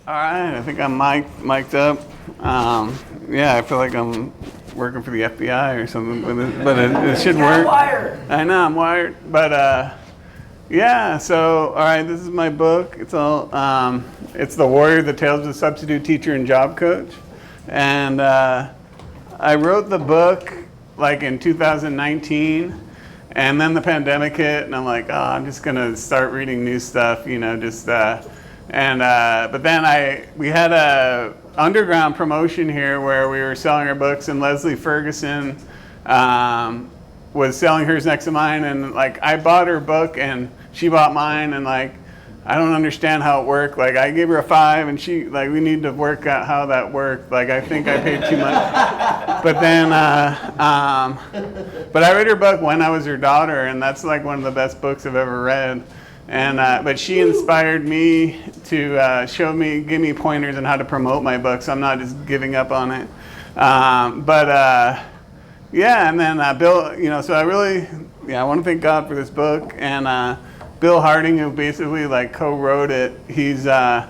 All right, I think I'm mic'd up. Yeah, I feel like I'm working for the FBI or something, but it should work. Wired. I know I'm wired, but yeah. So all right, this is my book. It's The Warrior: The Tales of the Substitute Teacher and Job Coach, and I wrote the book like in 2019. And then the pandemic hit, and I'm like, oh, I'm just gonna start reading new stuff, but then we had a underground promotion here where we were selling our books, and Leslie Ferguson was selling hers next to mine, and like I bought her book and she bought mine, and like I don't understand how it worked. Like I gave her a 5, and she we need to work out how that worked. Like I think I paid too much. But then, but I read her book when I was her daughter, and that's like one of the best books I've ever read. And but she inspired me to give me pointers on how to promote my books. So I'm not just giving up on it. Yeah, and then Bill, so I want to thank God for this book, and Bill Harding, who basically like co-wrote it. He's the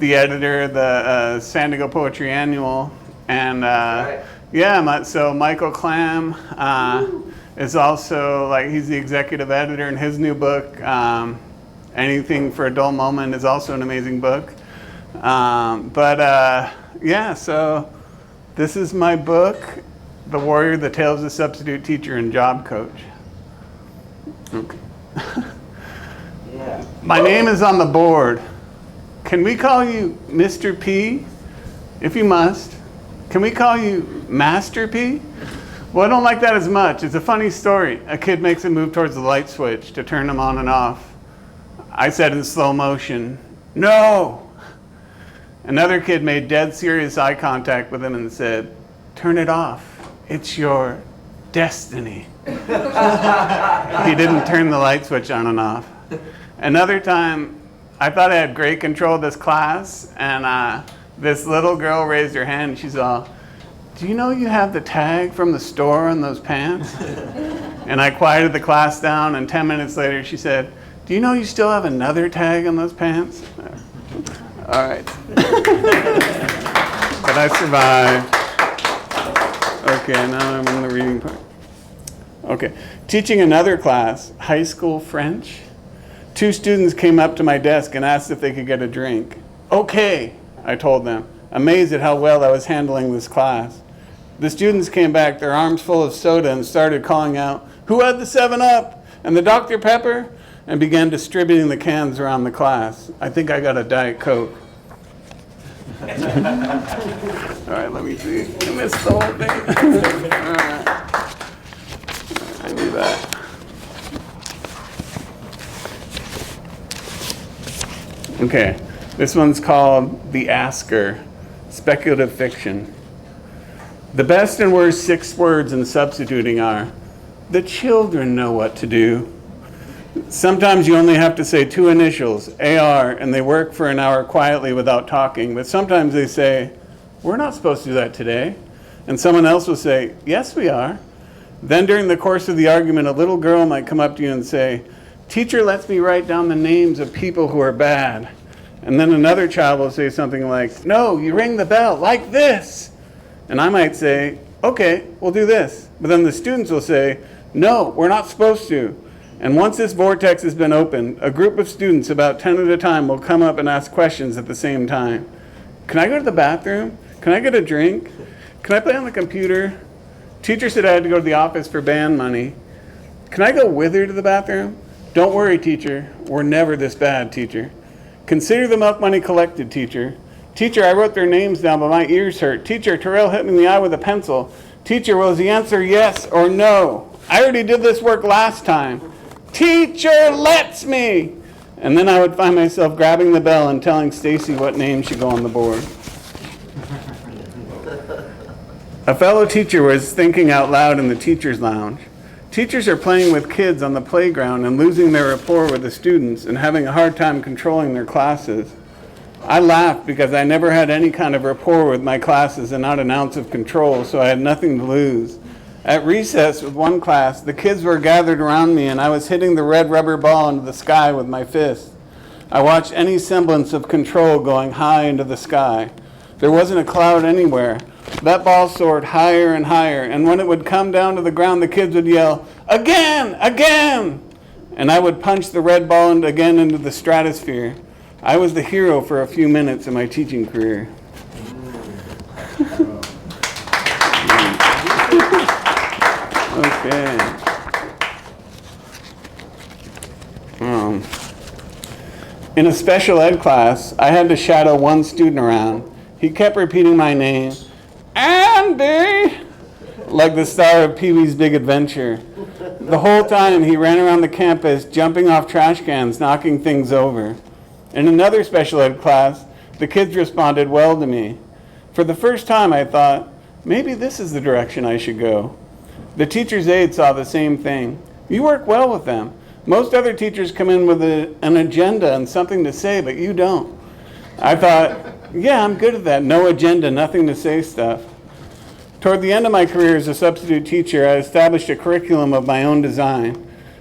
editor of the San Diego Poetry Annual, and so Michael Clam is also he's the executive editor, and his new book, Anything for a Dull Moment, is also an amazing book. So this is my book, The Warrior: The Tales of the Substitute Teacher and Job Coach. Okay. Yeah. My name is on the board. Can we call you Mr. P? If you must. Can we call you Master P? Well, I don't like that as much. It's a funny story. A kid makes a move towards the light switch to turn them on and off. I said in slow motion, "No!" Another kid made dead serious eye contact with him and said, "Turn it off. It's your destiny." He didn't turn the light switch on and off. Another time, I thought I had great control of this class, and this little girl raised her hand, and she's all, "Do you know you have the tag from the store on those pants?" And I quieted the class down, and 10 minutes later she said, "Do you know you still have another tag on those pants?" All right. But I survived. Okay, now I'm in the reading part. Okay, teaching another class, high school French. 2 students came up to my desk and asked if they could get a drink. "Okay," I told them, amazed at how well I was handling this class. The students came back, their arms full of soda, and started calling out, "Who had the 7-Up and the Dr. Pepper?" and began distributing the cans around the class. I think I got a Diet Coke. All right, let me see. I missed the whole thing. All right. I knew that. Okay, this one's called The Asker, speculative fiction. The best and worst 6 words in substituting are, "The children know what to do." Sometimes you only have to say 2 initials, AR, and they work for an hour quietly without talking. But sometimes they say, "We're not supposed to do that today." And someone else will say, "Yes, we are." Then during the course of the argument, a little girl might come up to you and say, "Teacher lets me write down the names of people who are bad." And then another child will say something like, "No, you ring the bell like this." And I might say, "Okay, we'll do this." But then the students will say, "No, we're not supposed to." And once this vortex has been opened, a group of students, about 10 at a time, will come up and ask questions at the same time. "Can I go to the bathroom? Can I get a drink? Can I play on the computer? Teacher said I had to go to the office for band money. Can I go with her to the bathroom? Don't worry, teacher. We're never this bad, teacher. Consider the milk money collected, teacher. Teacher, I wrote their names down, but my ears hurt. Teacher, Terrell hit me in the eye with a pencil. Teacher, was the answer yes or no? I already did this work last time. Teacher lets me." And then I would find myself grabbing the bell and telling Stacy what name should go on the board. A fellow teacher was thinking out loud in the teacher's lounge. Teachers are playing with kids on the playground and losing their rapport with the students and having a hard time controlling their classes. I laughed because I never had any kind of rapport with my classes and not an ounce of control, so I had nothing to lose. At recess with one class, the kids were gathered around me and I was hitting the red rubber ball into the sky with my fist. I watched any semblance of control going high into the sky. There wasn't a cloud anywhere. That ball soared higher and higher, and when it would come down to the ground, the kids would yell, "Again! Again!" And I would punch the red ball again into the stratosphere. I was the hero for a few minutes in my teaching career. Okay. In a special ed class, I had to shadow one student around. He kept repeating my name, Andy, like the star of Pee-wee's Big Adventure. The whole time he ran around the campus, jumping off trash cans, knocking things over. In another special ed class, the kids responded well to me. For the first time, I thought, maybe this is the direction I should go. The teacher's aide saw the same thing. You work well with them. Most other teachers come in with an agenda and something to say, but you don't. I thought, yeah, I'm good at that. No agenda, nothing to say stuff. Toward the end of my career as a substitute teacher, I established a curriculum of my own design.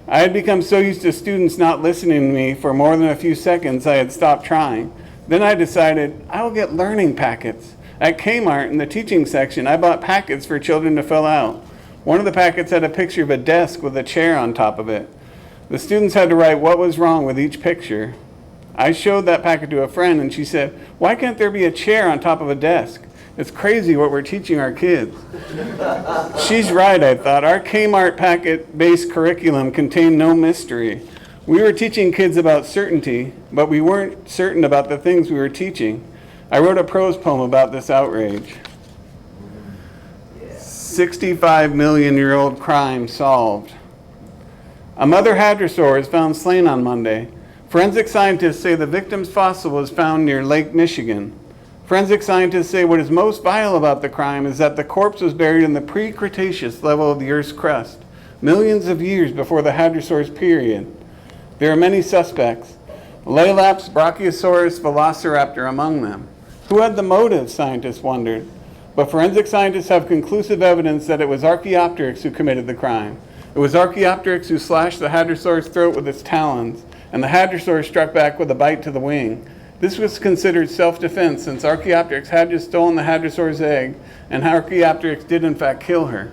I had become so used to students not listening to me for more than a few seconds, I had stopped trying. Then I decided I will get learning packets. At Kmart, in the teaching section, I bought packets for children to fill out. One of the packets had a picture of a desk with a chair on top of it. The students had to write what was wrong with each picture. I showed that packet to a friend, and she said, "Why can't there be a chair on top of a desk? It's crazy what we're teaching our kids." She's right, I thought. Our Kmart packet-based curriculum contained no mystery. We were teaching kids about certainty, but we weren't certain about the things we were teaching. I wrote a prose poem about this outrage. 65-million-year-old crime solved. A mother hadrosaur is found slain on Monday. Forensic scientists say the victim's fossil was found near Lake Michigan. Forensic scientists say what is most vile about the crime is that the corpse was buried in the pre-Cretaceous level of the Earth's crust, millions of years before the hadrosaur's period. There are many suspects, Laelaps, Brachiosaurus, Velociraptor among them. Who had the motive, scientists wondered. But forensic scientists have conclusive evidence that it was Archaeopteryx who committed the crime. It was Archaeopteryx who slashed the hadrosaur's throat with its talons, and the hadrosaur struck back with a bite to the wing. This was considered self-defense since Archaeopteryx had just stolen the hadrosaur's egg, and Archaeopteryx did in fact kill her.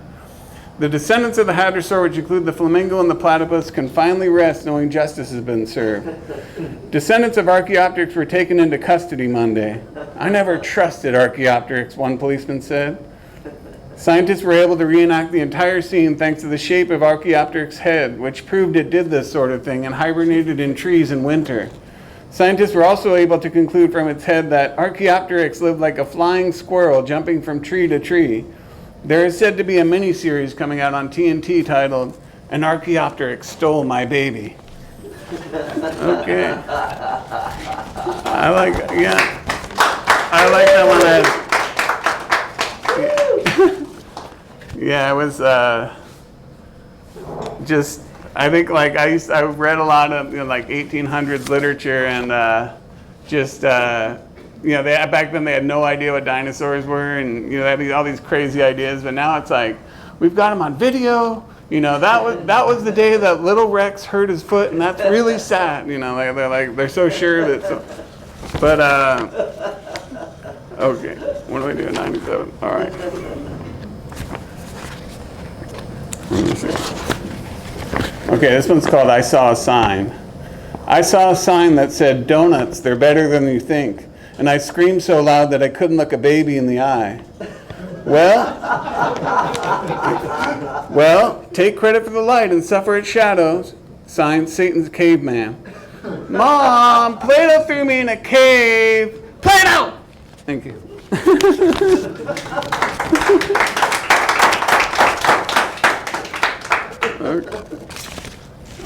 The descendants of the hadrosaur, which include the flamingo and the platypus, can finally rest knowing justice has been served. Descendants of Archaeopteryx were taken into custody Monday. I never trusted Archaeopteryx, one policeman said. Scientists were able to reenact the entire scene thanks to the shape of Archaeopteryx's head, which proved it did this sort of thing and hibernated in trees in winter. Scientists were also able to conclude from its head that Archaeopteryx lived like a flying squirrel jumping from tree to tree. There is said to be a mini-series coming out on TNT titled, "An Archaeopteryx Stole My Baby." Okay. I like that one. Yeah, it was just, I think like I read a lot of like 1800s literature and back then they had no idea what dinosaurs were and they had all these crazy ideas, but now it's like we've got them on video. That was the day that little Rex hurt his foot, and that's really sad. They're so sure that. But okay, what do I do at 97? All right. Let me see. Okay, this one's called "I Saw a Sign." I saw a sign that said, "Donuts, they're better than you think." And I screamed so loud that I couldn't look a baby in the eye. Well, take credit for the light and suffer its shadows. Signed, Satan's Caveman. Mom, Plato threw me in a cave. Plato! Thank you. Okay.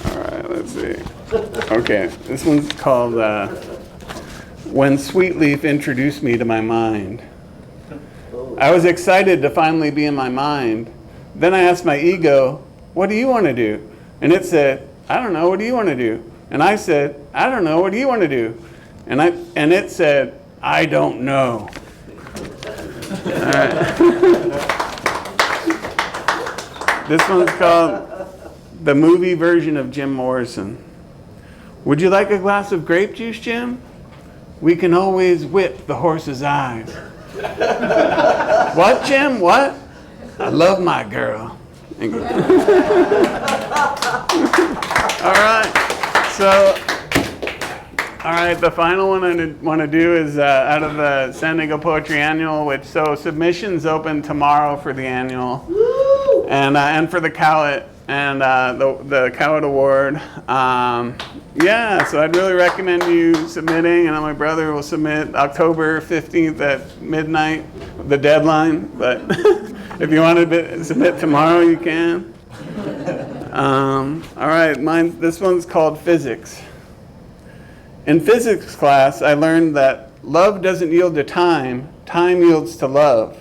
All right, let's see. Okay, this one's called "When Sweetleaf Introduced Me to My Mind." I was excited to finally be in my mind. Then I asked my ego, "What do you want to do?" And it said, "I don't know, what do you want to do?" And I said, "I don't know, what do you want to do?" And it said, "I don't know." All right. This one's called "The Movie Version of Jim Morrison." Would you like a glass of grape juice, Jim? We can always whip the horse's eyes. What, Jim? What? I love my girl. All right. So, all right, the final one I want to do is out of the San Diego Poetry Annual, so submissions open tomorrow for the annual, and for the Cowett, and the Cowett Award. Yeah, so I'd really recommend you submitting, and my brother will submit October 15th at midnight, the deadline, but if you want to submit tomorrow, you can. All right, this one's called Physics. In physics class, I learned that love doesn't yield to time, time yields to love.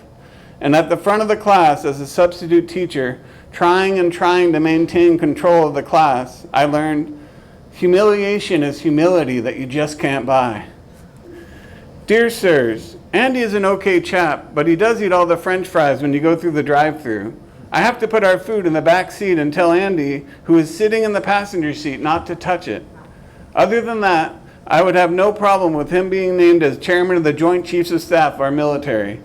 And at the front of the class, as a substitute teacher, trying to maintain control of the class, I learned humiliation is humility that you just can't buy. Dear sirs, Andy is an okay chap, but he does eat all the French fries when you go through the drive-thru. I have to put our food in the back seat and tell Andy, who is sitting in the passenger seat, not to touch it. Other than that, I would have no problem with him being named as chairman of the Joint Chiefs of Staff of our military.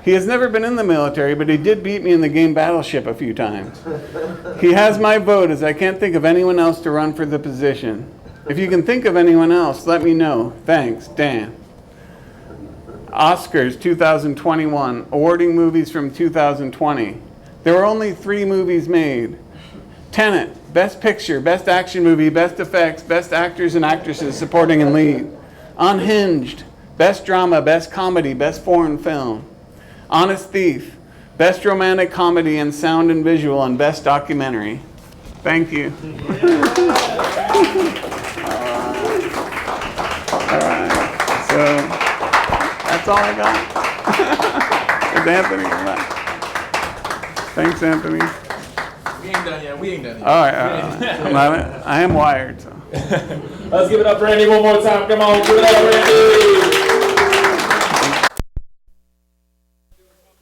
He has never been in the military, but he did beat me in the game Battleship a few times. He has my vote, as I can't think of anyone else to run for the position. If you can think of anyone else, let me know. Thanks, Dan. Oscars 2021, awarding movies from 2020. There were only 3 movies made. Tenet, Best Picture, Best Action Movie, Best Effects, Best Actors and Actresses, Supporting and Lead. Unhinged, Best Drama, Best Comedy, Best Foreign Film. Honest Thief, Best Romantic Comedy and Sound and Visual, and Best Documentary. Thank you. All right. So that's all I got. Is Anthony back? Thanks, Anthony. We ain't done yet. All right. I am wired. So. Let's give it up for Andy one more time. Come on, give it up for Andy.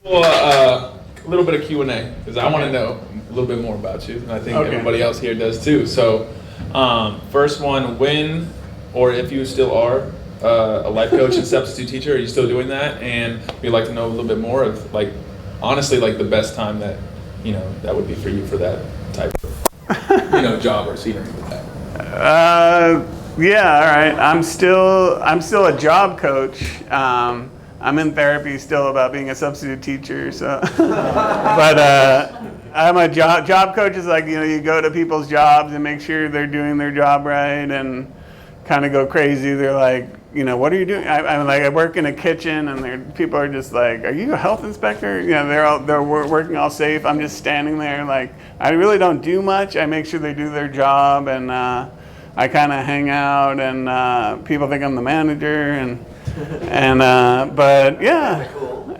Well, a little bit of Q&A because I want to know a little bit more about you, and I think everybody else here does too. So, first one: when or if you still are a life coach and substitute teacher, are you still doing that? And we'd like to know a little bit more of, like, honestly, like the best time that that would be for you for that type of job or scenery with that. Yeah, all right. I'm still a job coach. I'm in therapy still about being a substitute teacher. So, but I'm a job coach. Is like you go to people's jobs and make sure they're doing their job right, and kind of go crazy. They're like, what are you doing? I work in a kitchen, and people are just like, are you a health inspector? They're working all safe. I'm just standing there, like, I really don't do much. I make sure they do their job, and I kind of hang out, and people think I'm the manager, but yeah,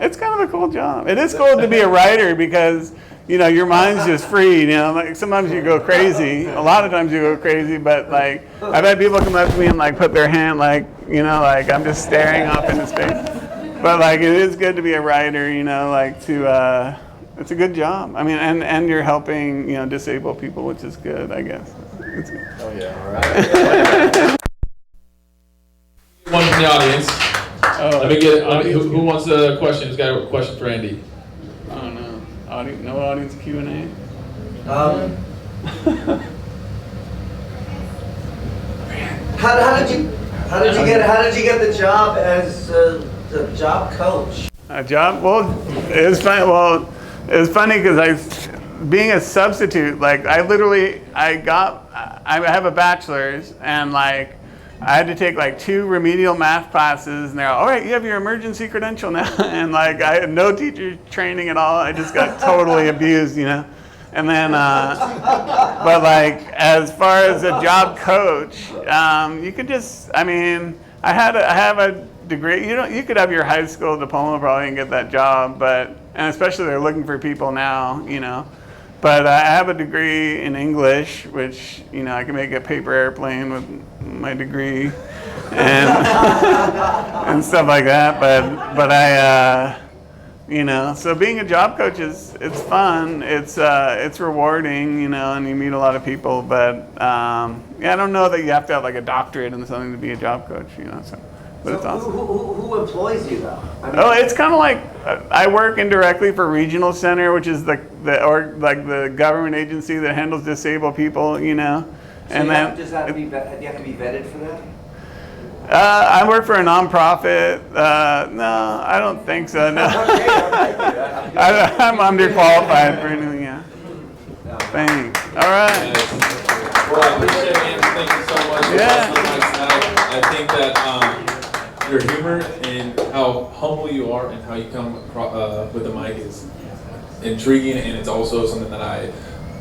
it's kind of a cool job. It is cool to be a writer because your mind's just free. Like sometimes you go crazy. A lot of times you go crazy, but like I've had people come up to me and like put their hand like I'm just staring off into space. But like it is good to be a writer. It's a good job. I mean, and you're helping disabled people, which is good, I guess. It's good. Oh yeah, all right. One from the audience. Let me get who wants a question? Who's got a question for Andy? Oh no. No audience Q&A? How did you get the job as the job coach? A job? Well, it was funny. Well, it was funny because being a substitute, like I have a bachelor's, and like I had to take like 2 remedial math classes, and they're all right, you have your emergency credential now. And like I had no teacher training at all. I just got totally abused, And then, but like as far as a job coach, you could just, I have a degree. You could have your high school diploma probably and get that job, and especially they're looking for people now, But I have a degree in English, which, I can make a paper airplane with my degree and and stuff like that. You know, so being a job coach it's fun, it's rewarding, you know, and you meet a lot of people. But yeah, I don't know that you have to have like a doctorate in something to be a job coach, you know. So, but it's awesome. Who employs you though? I mean, Oh, it's kind of like I work indirectly for Regional Center, which is the government agency that handles disabled people, you know. so And you then have, does that be, do you have to be vetted for that? I work for a nonprofit. No, I don't think so. No. I'm underqualified for anything. Yeah. Thanks. All right. Well, I appreciate it, man. Thank you so much. Yeah. I think that your humor and how humble you are and how you come with the mic is intriguing, and it's also something that I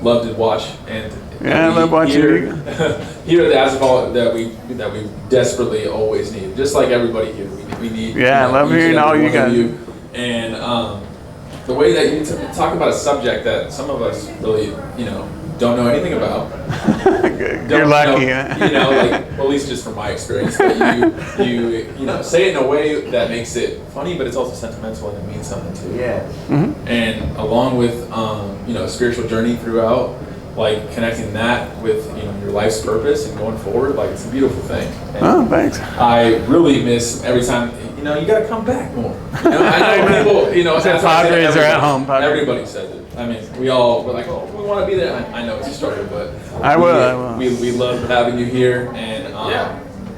love to watch. And yeah, I love watching you. Here at the Asphalt that we desperately always need, just like everybody here. We need. Yeah, I love hearing all you guys. And the way that you talk about a subject that some of us really, don't know anything about. You're lucky. Like, well, at least just from my experience, that you say it in a way that makes it funny, but it's also sentimental and it means something to you. Yeah. Mm-hmm. And along with a spiritual journey throughout, like connecting that with your life's purpose and going forward, like it's a beautiful thing. And oh, thanks. I really miss every time. You got to come back more. I know people. Said Padres are at home. Everybody says it. I mean, we're like, oh, we want to be there. I know it's a struggle, but I will. We love having you here, and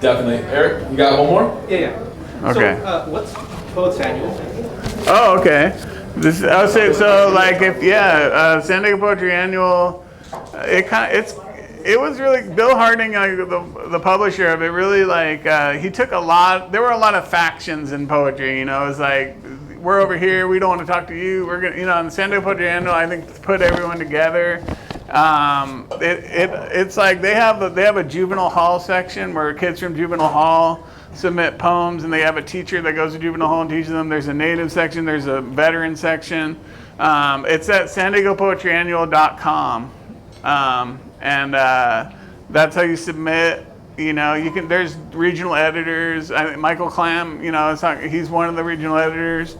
definitely, Eric, you got one more? Yeah. Okay. So, what's Palasciano? Oh, okay. I'll say so. Like San Diego Poetry Annual. It was really Bill Harding, the publisher of it. Really he took a lot. There were a lot of factions in poetry. It was like, we're over here. We don't want to talk to you. We're gonna, in San Diego Poetry Annual, I think put everyone together. It's like they have a juvenile hall section where kids from juvenile hall submit poems, and they have a teacher that goes to juvenile hall and teaches them. There's a native section. There's a veteran section. It's at SanDiegoPoetryAnnual.com. And that's how you submit. There's regional editors. Michael Clam, he's one of the regional editors,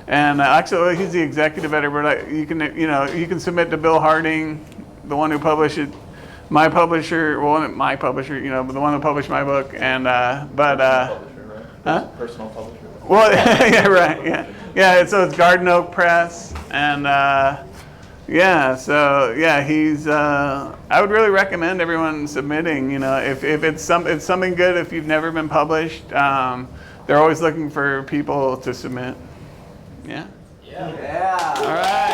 and actually he's the executive editor. But you can submit to Bill Harding, the one who published it, my publisher. Well, not my publisher, but the one who published my book. And Personal publisher. Well, yeah, right, yeah. So it's Garden Oak Press, and. He's. I would really recommend everyone submitting. If it's something good. If you've never been published, they're always looking for people to submit. Yeah. Yeah. All right.